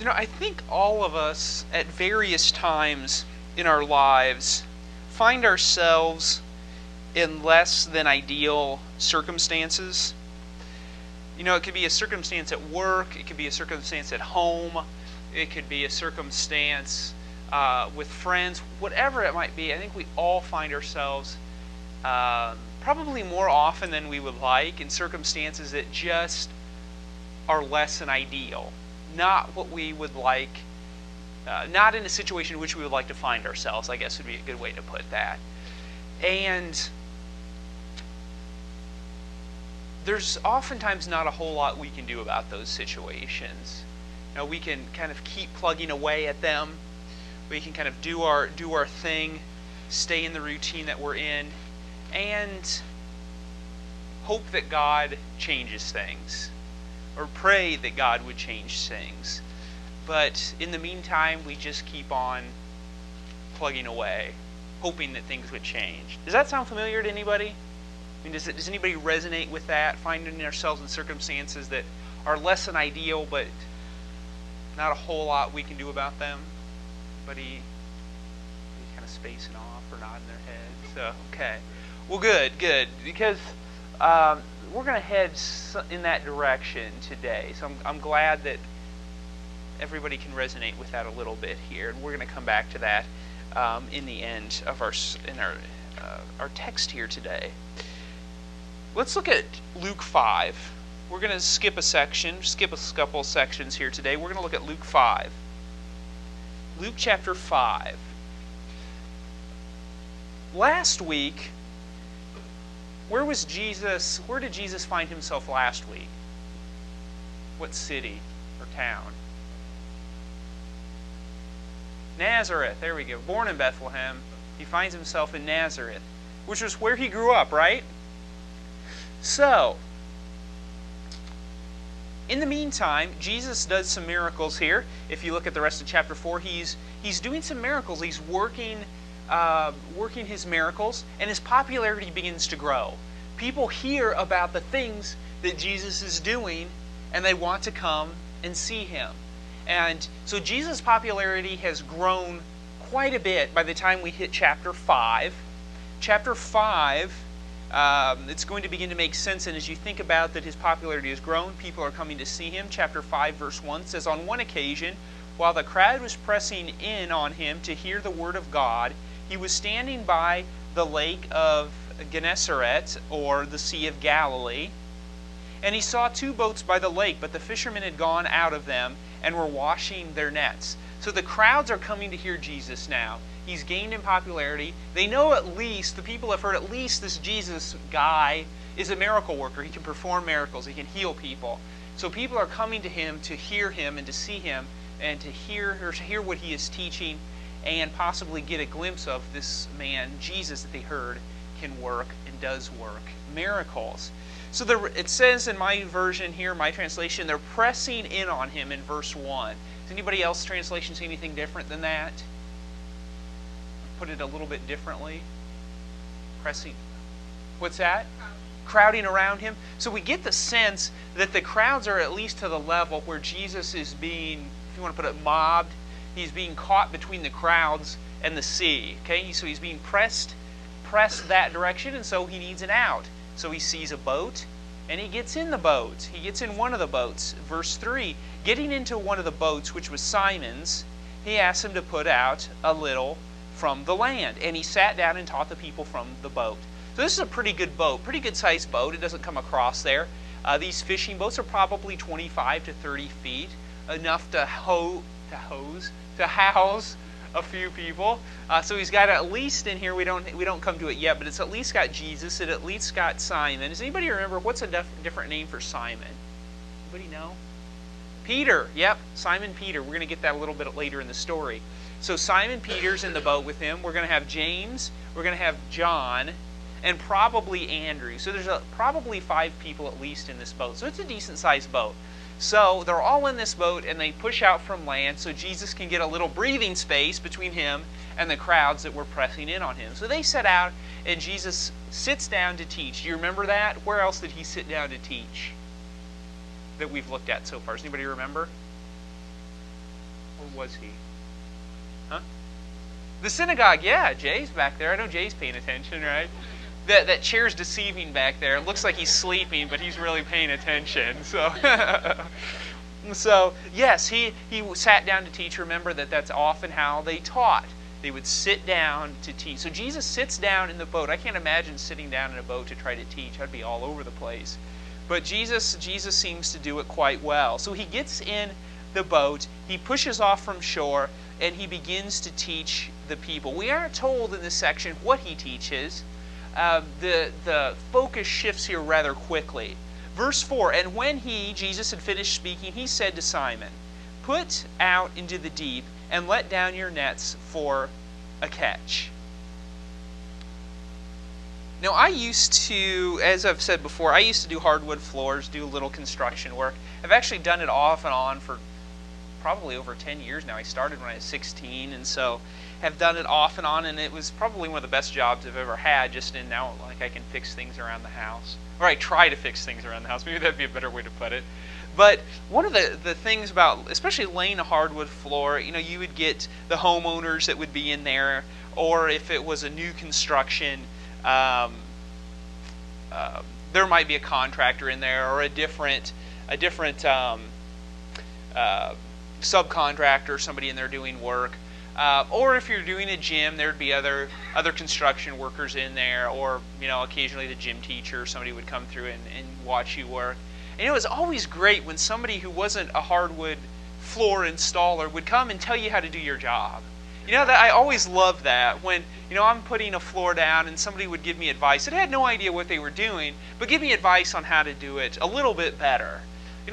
I think all of us at various times in our lives find ourselves in less than ideal circumstances. It could be a circumstance at work, it could be a circumstance at home, it could be a circumstance with friends, whatever it might be. I think we all find ourselves probably more often than we would like in circumstances that just are less than ideal. Not what we would like, not in a situation in which we would like to find ourselves, I guess would be a good way to put that. And there's oftentimes not a whole lot we can do about those situations. We can kind of keep plugging away at them. We can kind of do our thing, stay in the routine that we're in, and hope that God changes things, or pray that God would change things. But in the meantime, we just keep on plugging away, hoping that things would change. Does that sound familiar to anybody? Does anybody resonate with that? Finding ourselves in circumstances that are less than ideal, but not a whole lot we can do about them? Anybody kind of spacing off or nodding their head? So, okay. Well, good. Because we're going to head in that direction today. So I'm glad that everybody can resonate with that a little bit here. And we're going to come back to that in the end of our text here today. Let's look at Luke 5. We're going to skip a couple sections here today. We're going to look at Luke 5. Luke chapter 5. Last week, where did Jesus find himself last week? What city or town? Nazareth. There we go. Born in Bethlehem. He finds himself in Nazareth, which was where he grew up, right? So, in the meantime, Jesus does some miracles here. If you look at the rest of chapter 4, he's doing some miracles. He's working his miracles, and his popularity begins to grow. People hear about the things that Jesus is doing, and they want to come and see him. And so Jesus' popularity has grown quite a bit by the time we hit chapter 5. Chapter 5, it's going to begin to make sense, and as you think about that his popularity has grown, people are coming to see him. Chapter 5, verse 1 says, "On one occasion, while the crowd was pressing in on him to hear the word of God, he was standing by the lake of Gennesaret, or the Sea of Galilee, and he saw two boats by the lake, but the fishermen had gone out of them and were washing their nets." So the crowds are coming to hear Jesus now. He's gained in popularity. They know the people have heard at least this Jesus guy is a miracle worker. He can perform miracles. He can heal people. So people are coming to him to hear him and to see him and to hear what he is teaching and possibly get a glimpse of this man, Jesus, that they heard can work and does work miracles. So it says in my version here, my translation, they're pressing in on him in verse 1. Does anybody else's translation see anything different than that? Put it a little bit differently. Pressing. What's that? Crowding around him. So we get the sense that the crowds are at least to the level where Jesus is being, if you want to put it, mobbed. He's being caught between the crowds and the sea. Okay, so he's being pressed that direction, and so he needs an out. So he sees a boat, and he gets in the boat. He gets in one of the boats. Verse 3, getting into one of the boats, which was Simon's, he asked him to put out a little from the land. And he sat down and taught the people from the boat. So this is a pretty good boat, pretty good sized boat. It doesn't come across there. These fishing boats are probably 25 to 30 feet, enough to house a few people. So he's got at least in here, we don't come to it yet, but it's at least got Jesus, it at least got Simon. Does anybody remember what's a different name for Simon? Anybody know? Peter. Yep, Simon Peter. We're going to get that a little bit later in the story. So Simon Peter's in the boat with him. We're going to have James, we're going to have John, and probably Andrew. So there's probably 5 people at least in this boat. So it's a decent sized boat. So they're all in this boat, and they push out from land so Jesus can get a little breathing space between him and the crowds that were pressing in on him. So they set out, and Jesus sits down to teach. Do you remember that? Where else did he sit down to teach that we've looked at so far? Does anybody remember? Or was he? Huh? The synagogue, yeah, Jay's back there. I know Jay's paying attention, right? That chair's deceiving back there. It looks like he's sleeping, but he's really paying attention. So yes, he sat down to teach. Remember that's often how they taught. They would sit down to teach. So Jesus sits down in the boat. I can't imagine sitting down in a boat to try to teach. I'd be all over the place. But Jesus seems to do it quite well. So he gets in the boat, he pushes off from shore, and he begins to teach the people. We aren't told in this section what he teaches. The focus shifts here rather quickly. Verse 4, and when Jesus, had finished speaking, he said to Simon, "Put out into the deep and let down your nets for a catch." Now, I used to, as I've said before, I used to do hardwood floors, do a little construction work. I've actually done it off and on for probably over 10 years now. I started when I was 16, and so have done it off and on, and it was probably one of the best jobs I've ever had, just in now, like, I can fix things around the house. Or I try to fix things around the house. Maybe that'd be a better way to put it. But one of the things about, especially laying a hardwood floor, you would get the homeowners that would be in there, or if it was a new construction, there might be a contractor in there, or a different subcontractor, somebody in there doing work. Or if you're doing a gym, there'd be other construction workers in there, or occasionally the gym teacher, somebody would come through and watch you work. And it was always great when somebody who wasn't a hardwood floor installer would come and tell you how to do your job. That I always loved that when I'm putting a floor down and somebody would give me advice. I had no idea what they were doing, but give me advice on how to do it a little bit better.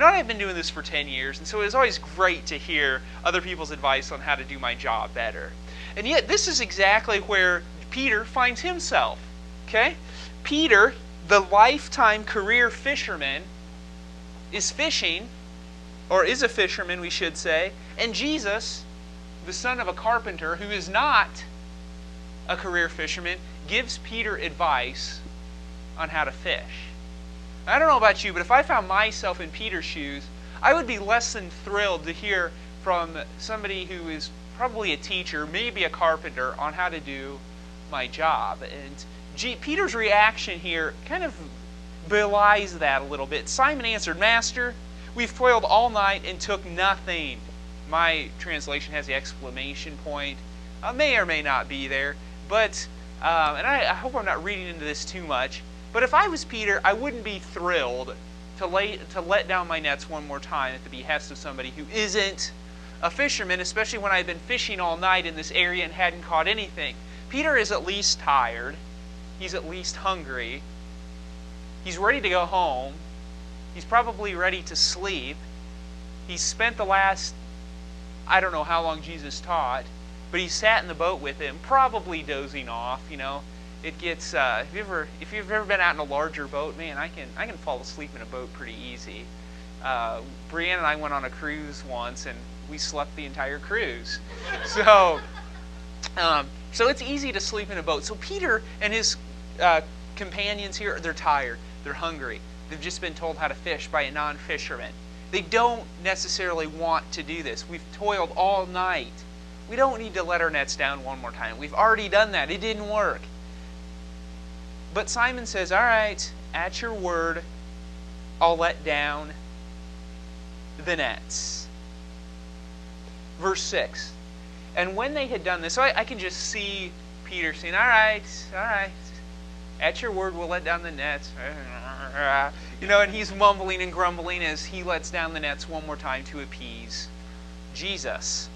I've been doing this for 10 years, and so it was always great to hear other people's advice on how to do my job better. And yet, this is exactly where Peter finds himself. Okay? Peter, the lifetime career fisherman, is fishing, or is a fisherman, we should say, and Jesus, the son of a carpenter who is not a career fisherman, gives Peter advice on how to fish. I don't know about you, but if I found myself in Peter's shoes, I would be less than thrilled to hear from somebody who is probably a teacher, maybe a carpenter, on how to do my job. And Peter's reaction here kind of belies that a little bit. Simon answered, "Master, we've toiled all night and took nothing." My translation has the exclamation point. May or may not be there, but and I hope I'm not reading into this too much. But if I was Peter, I wouldn't be thrilled to let down my nets one more time at the behest of somebody who isn't a fisherman, especially when I've been fishing all night in this area and hadn't caught anything. Peter is at least tired. He's at least hungry. He's ready to go home. He's probably ready to sleep. He's spent the last, I don't know how long Jesus taught, but he sat in the boat with him, probably dozing off, It gets if you've ever been out in a larger boat, man, I can fall asleep in a boat pretty easy. Brianne and I went on a cruise once, and we slept the entire cruise. So it's easy to sleep in a boat. So Peter and his companions here, they're tired, they're hungry. They've just been told how to fish by a non-fisherman. They don't necessarily want to do this. We've toiled all night. We don't need to let our nets down one more time. We've already done that. It didn't work. But Simon says, "All right, at your word, I'll let down the nets." Verse 6. And when they had done this, so I can just see Peter saying, all right, at your word, we'll let down the nets. And he's mumbling and grumbling as he lets down the nets one more time to appease Jesus.